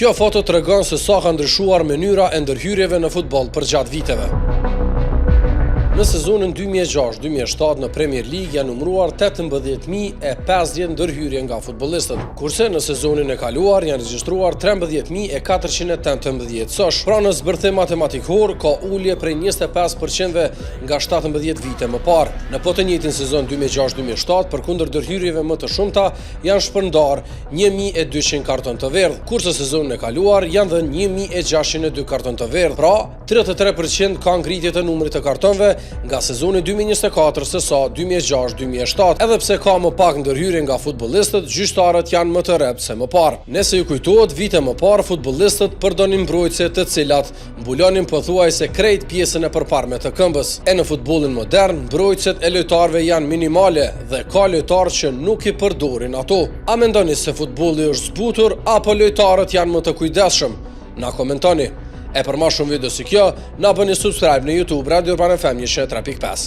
Kjo foto tregon se sa ka ndryshuar mënyra e ndërhyrjeve në futboll përgjatë viteve. Në sezonin 2006-2007 në Premier League janë numëruar 18.050 ndërhyrje nga futbollistët, kurse në sezonin e kaluar janë regjistruar 13.418 sosh. Pra në zbërthim matematikor ka ulje prej 25% nga 17 vite më parë. Në po të njëjtin sezon 2006-2007 përkundër ndërhyrjeve më të shumta janë shpërndar 1.200 karton të verdh, kurse sezonin e kaluar janë dhënë 1.602 karton të verdh. Pra 33% ka ngritje të numrit të kartonve nga sezoni 2024 se sa 2006-2007. Edhe pse ka më pak ndërhyrje nga futbollistët, gjyqtarët janë më të rrept se më parë. Nëse ju kujtohet, vite më parë futbollistët përdonin mbrojtëse të cilat mbulonin pothuajse krejt pjesën e përparme të këmbës. E në futbollin modern, mbrojtëset e lojtarëve janë minimale dhe ka lojtarë që nuk i përdorin ato. A mendoni se futbolli është zbutur apo lojtarët janë më të kujdesshëm? Na komentoni. E për ma shumë video si kjo, na bëni subscribe në YouTube Radio Urban FM 103.5.